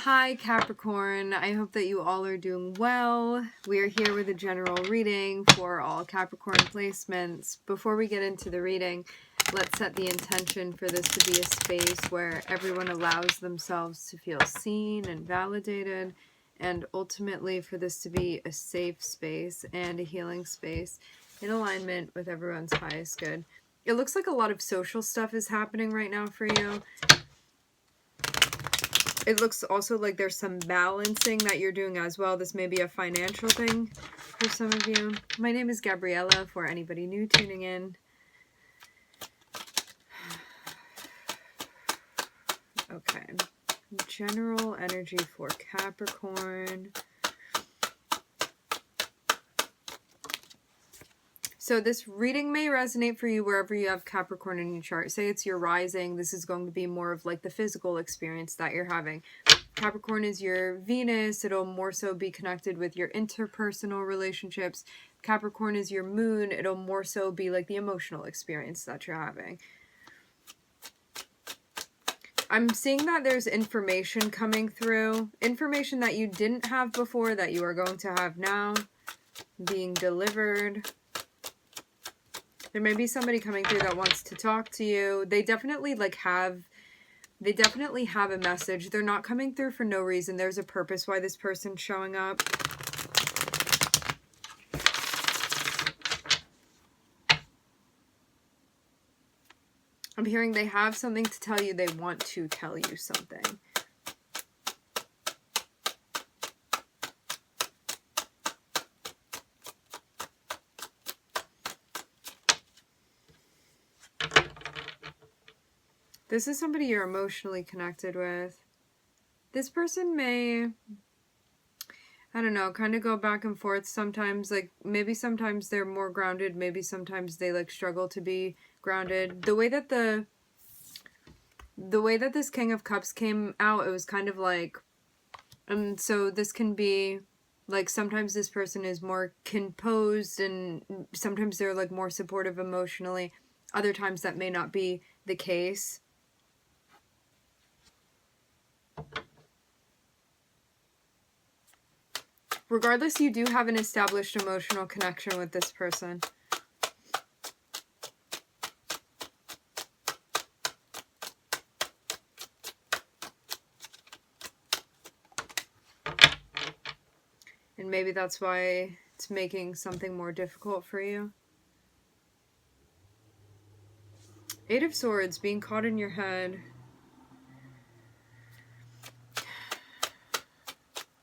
Hi Capricorn, I hope that you all are doing well. We are here with a general reading for all Capricorn placements. Before we get into the reading, let's set the intention for this to be a space where everyone allows themselves to feel seen and validated, and ultimately for this to be a safe space and a healing space in alignment with everyone's highest good. It looks like a lot of social stuff is happening right now for you. It looks also like there's some balancing that you're doing as well. This may be a financial thing for some of you. My name is Gabriella, for anybody new tuning in. Okay. General energy for Capricorn. So this reading may resonate for you wherever you have Capricorn in your chart. Say it's your rising. This is going to be more of like the physical experience that you're having. Capricorn is your Venus. It'll more so be connected with your interpersonal relationships. Capricorn is your moon. It'll more so be like the emotional experience that you're having. I'm seeing that there's information coming through. Information that you didn't have before that you are going to have now. Being delivered. There may be somebody coming through that wants to talk to you. They definitely have a message. They're not coming through for no reason. There's a purpose why this person's showing up. I'm hearing they have something to tell you. They want to tell you something. This is somebody you're emotionally connected with. This person may, I don't know, kind of go back and forth sometimes. Like, maybe sometimes they're more grounded. Maybe sometimes they, like, struggle to be grounded. The way that this King of Cups came out, it was kind of like, so this can be, like, sometimes this person is more composed and sometimes they're, like, more supportive emotionally. Other times that may not be the case. Regardless, you do have an established emotional connection with this person. And maybe that's why it's making something more difficult for you. Eight of Swords, being caught in your head.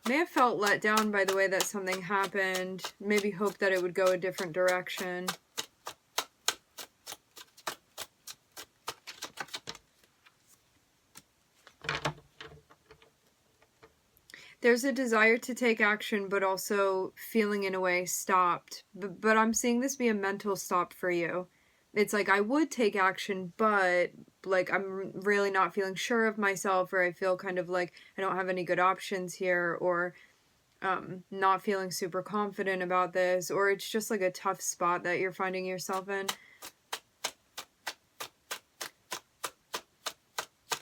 May have felt let down by the way that something happened. Maybe hoped that it would go a different direction. There's a desire to take action, but also feeling in a way stopped. But I'm seeing this be a mental stop for you. It's like, I would take action, but like I'm really not feeling sure of myself, or I feel kind of like I don't have any good options here, or not feeling super confident about this, or it's just like a tough spot that you're finding yourself in.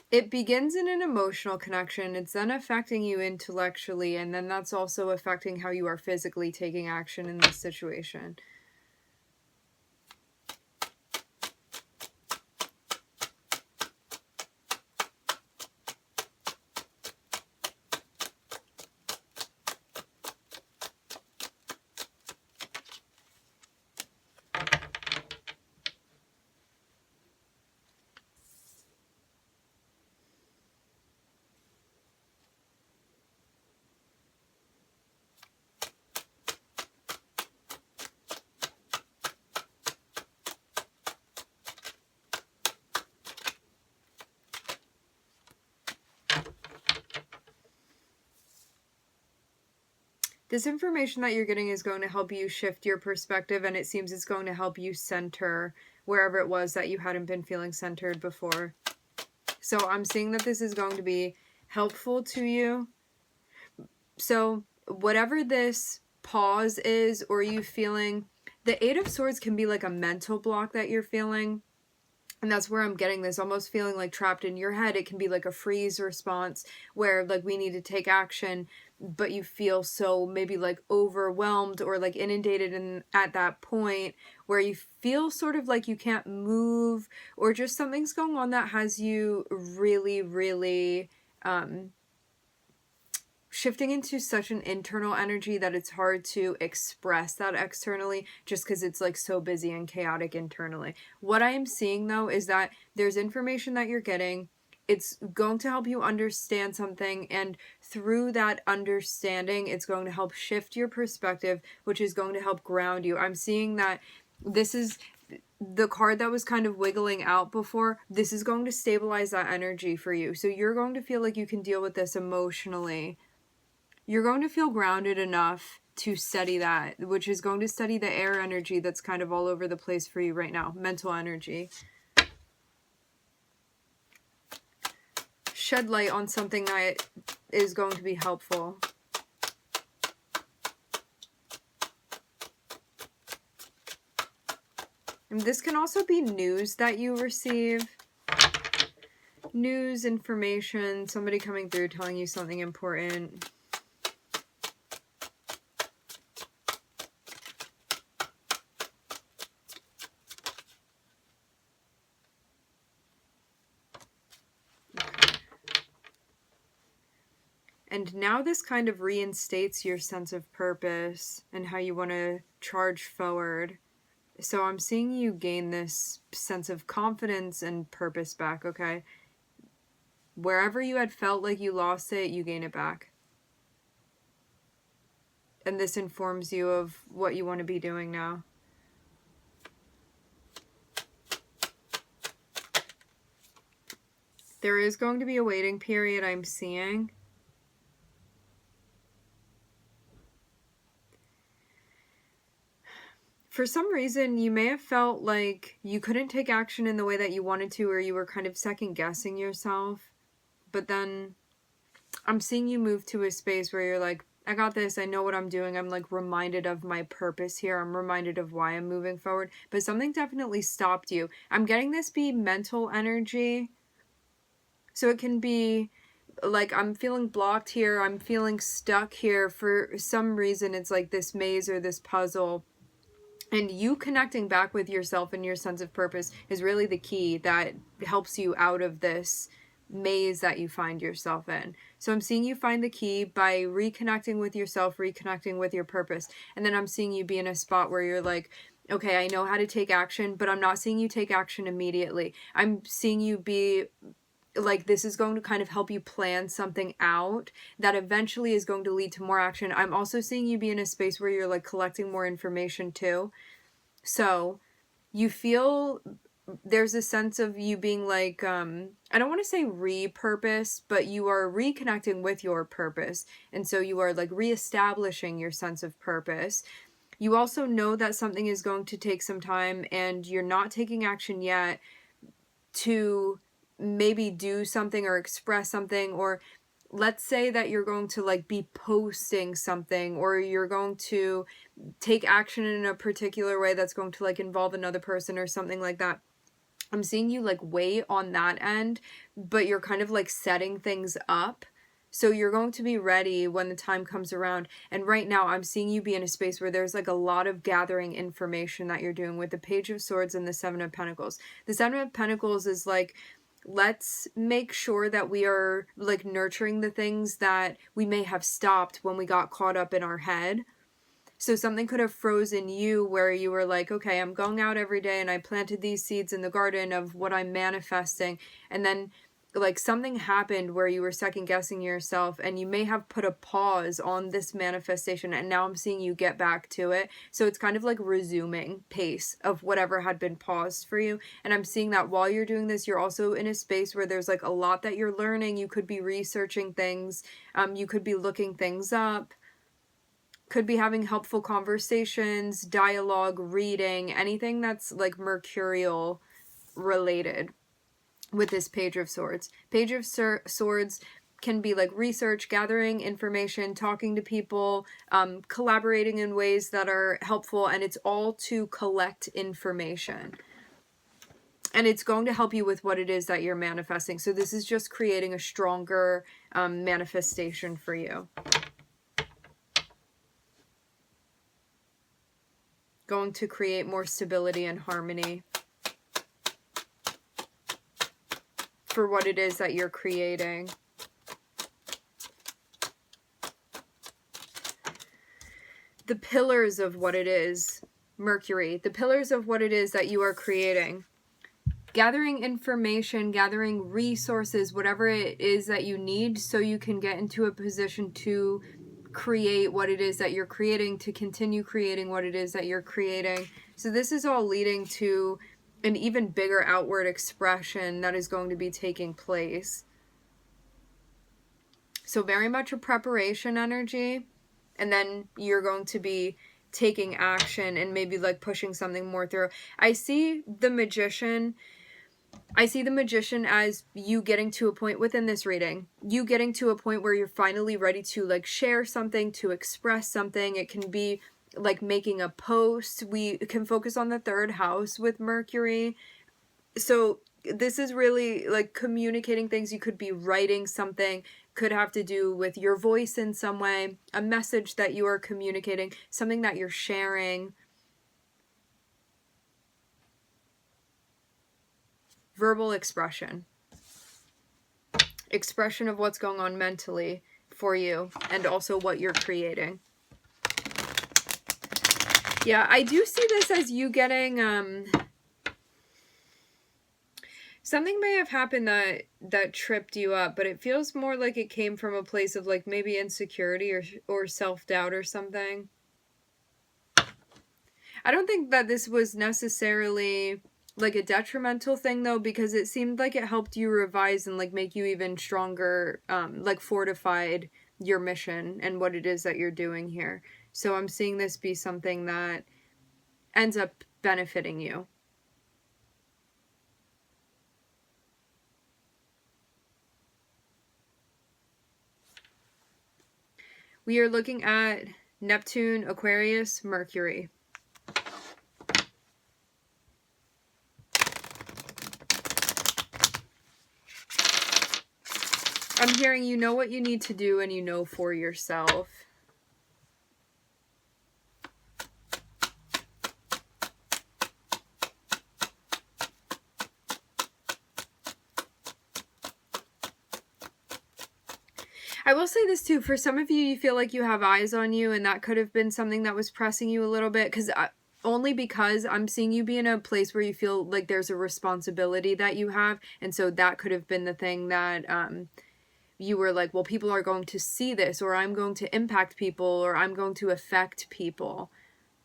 It begins in an emotional connection. It's then affecting you intellectually, and then that's also affecting how you are physically taking action in this situation. This information that you're getting is going to help you shift your perspective, and it seems it's going to help you center wherever it was that you hadn't been feeling centered before. So I'm seeing that this is going to be helpful to you. So whatever this pause is, or you feeling, the Eight of Swords can be like a mental block that you're feeling. And that's where I'm getting this almost feeling like trapped in your head. It can be like a freeze response where like we need to take action, but you feel so maybe like overwhelmed or like inundated in at that point where you feel sort of like you can't move, or just something's going on that has you really, really shifting into such an internal energy that it's hard to express that externally just because it's like so busy and chaotic internally. What I am seeing though is that there's information that you're getting. It's going to help you understand something, and through that understanding, it's going to help shift your perspective, which is going to help ground you. I'm seeing that this is the card that was kind of wiggling out before. This is going to stabilize that energy for you. So you're going to feel like you can deal with this emotionally. You're going to feel grounded enough to study that, which is going to study the air energy that's kind of all over the place for you right now, mental energy. Shed light on something that is going to be helpful. And this can also be news that you receive. News, information, somebody coming through telling you something important. And now this kind of reinstates your sense of purpose and how you want to charge forward. So I'm seeing you gain this sense of confidence and purpose back, okay? Wherever you had felt like you lost it, you gain it back. And this informs you of what you want to be doing now. There is going to be a waiting period, I'm seeing. For some reason, you may have felt like you couldn't take action in the way that you wanted to, or you were kind of second guessing yourself. But then I'm seeing you move to a space where you're like, I got this, I know what I'm doing. I'm like reminded of my purpose here. I'm reminded of why I'm moving forward. But something definitely stopped you. I'm getting this be mental energy. So it can be like I'm feeling blocked here. I'm feeling stuck here. For some reason, it's like this maze or this puzzle. And you connecting back with yourself and your sense of purpose is really the key that helps you out of this maze that you find yourself in. So I'm seeing you find the key by reconnecting with yourself, reconnecting with your purpose. And then I'm seeing you be in a spot where you're like, okay, I know how to take action, but I'm not seeing you take action immediately. I'm seeing you be like, this is going to kind of help you plan something out that eventually is going to lead to more action. I'm also seeing you be in a space where you're like collecting more information too. So you feel there's a sense of you being like, I don't want to say repurpose, but you are reconnecting with your purpose. And so you are like reestablishing your sense of purpose. You also know that something is going to take some time, and you're not taking action yet to maybe do something or express something, or let's say that you're going to like be posting something, or you're going to take action in a particular way that's going to like involve another person or something like that. I'm seeing you like wait on that end, but you're kind of like setting things up. So you're going to be ready when the time comes around. And right now I'm seeing you be in a space where there's like a lot of gathering information that you're doing with the Page of Swords and the Seven of Pentacles. The Seven of Pentacles is like, let's make sure that we are like nurturing the things that we may have stopped when we got caught up in our head. So something could have frozen you where you were like, okay, I'm going out every day and I planted these seeds in the garden of what I'm manifesting. And then like something happened where you were second guessing yourself, and you may have put a pause on this manifestation, and now I'm seeing you get back to it. So it's kind of like resuming pace of whatever had been paused for you. And I'm seeing that while you're doing this, you're also in a space where there's like a lot that you're learning. You could be researching things. You could be looking things up. Could be having helpful conversations, dialogue, reading, anything that's like mercurial related with this Page of Swords. Page of Swords can be like research, gathering information, talking to people, collaborating in ways that are helpful, and it's all to collect information. And it's going to help you with what it is that you're manifesting. So this is just creating a stronger manifestation for you. Going to create more stability and harmony for what it is that you're creating. The pillars of what it is, Mercury, the pillars of what it is that you are creating. Gathering information, gathering resources, whatever it is that you need so you can get into a position to create what it is that you're creating, to continue creating what it is that you're creating. So this is all leading to an even bigger outward expression that is going to be taking place. So very much a preparation energy, and then you're going to be taking action and maybe like pushing something more through. I see the Magician as you getting to a point within this reading, you getting to a point where you're finally ready to like share something, to express something. It can be like making a post. We can focus on the 3rd house with Mercury. So this is really like communicating things. You could be writing something, could have to do with your voice in some way, a message that you are communicating, something that you're sharing. Verbal expression of what's going on mentally for you and also what you're creating. Yeah, I do see this as you getting something may have happened that tripped you up, but it feels more like it came from a place of like maybe insecurity or self-doubt or something. I don't think that this was necessarily like a detrimental thing though, because it seemed like it helped you revise and like make you even stronger, like fortified your mission and what it is that you're doing here. So I'm seeing this be something that ends up benefiting you. We are looking at Neptune, Aquarius, Mercury. I'm hearing you know what you need to do and you know for yourself. I will say this too, for some of you, you feel like you have eyes on you and that could have been something that was pressing you a little bit, only because I'm seeing you be in a place where you feel like there's a responsibility that you have, and so that could have been the thing that you were like, well, people are going to see this, or I'm going to impact people, or I'm going to affect people.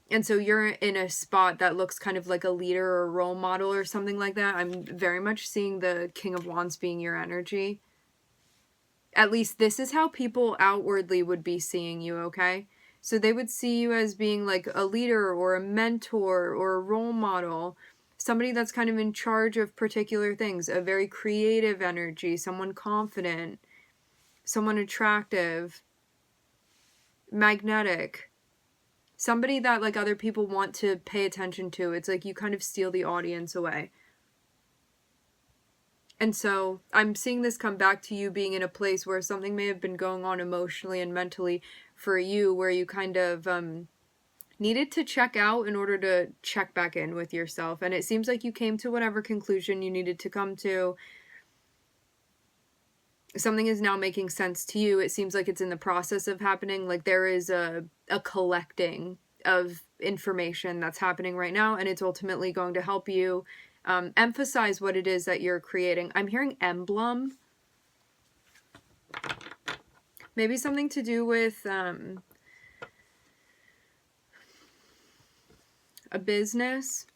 And so you're in a spot that looks kind of like a leader or a role model or something like that. I'm very much seeing the King of Wands being your energy. At least this is how people outwardly would be seeing you, okay? So they would see you as being like a leader or a mentor or a role model, somebody that's kind of in charge of particular things, a very creative energy, someone confident, someone attractive, magnetic, somebody that like other people want to pay attention to. It's like you kind of steal the audience away. And so I'm seeing this come back to you being in a place where something may have been going on emotionally and mentally for you, where you kind of needed to check out in order to check back in with yourself. And it seems like you came to whatever conclusion you needed to come to. Something is now making sense to you. It seems like it's in the process of happening. Like there is a collecting of information that's happening right now, and it's ultimately going to help you emphasize what it is that you're creating. I'm hearing emblem. Maybe something to do with a business.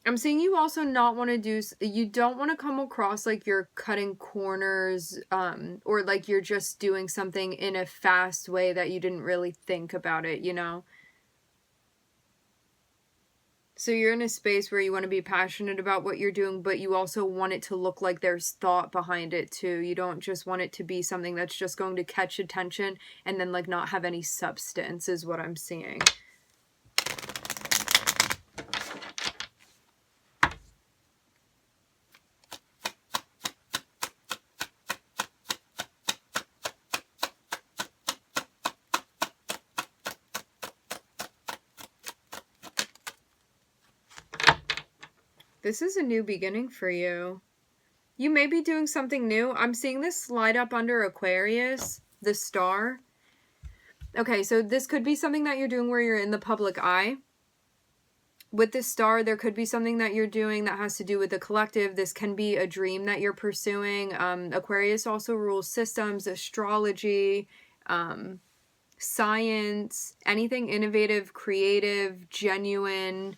I'm seeing you also not want to do, you don't want to come across like you're cutting corners, or like you're just doing something in a fast way that you didn't really think about it, you know? So you're in a space where you want to be passionate about what you're doing, but you also want it to look like there's thought behind it too. You don't just want it to be something that's just going to catch attention and then like not have any substance is what I'm seeing. This is a new beginning for you. You may be doing something new. I'm seeing this slide up under Aquarius, the star. Okay, so this could be something that you're doing where you're in the public eye. With this star, there could be something that you're doing that has to do with the collective. This can be a dream that you're pursuing. Aquarius also rules systems, astrology, science, anything innovative, creative, genuine,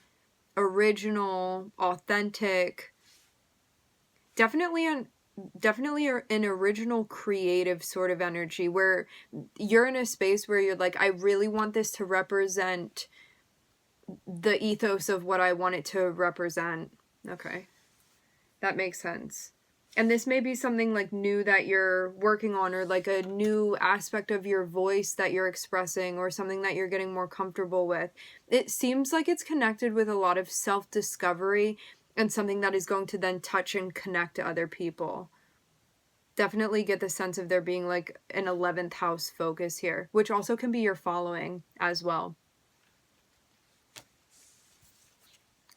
original, authentic. Definitely an original, creative sort of energy where you're in a space where you're like, I really want this to represent the ethos of what I want it to represent. Okay, that makes sense. And this may be something like new that you're working on, or like a new aspect of your voice that you're expressing, or something that you're getting more comfortable with. It seems like it's connected with a lot of self-discovery and something that is going to then touch and connect to other people. Definitely get the sense of there being like an 11th house focus here, which also can be your following as well.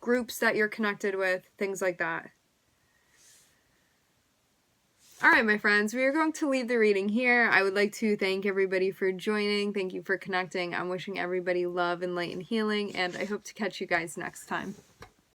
Groups that you're connected with, things like that. All right, my friends, we are going to leave the reading here. I would like to thank everybody for joining. Thank you for connecting. I'm wishing everybody love and light and healing, and I hope to catch you guys next time.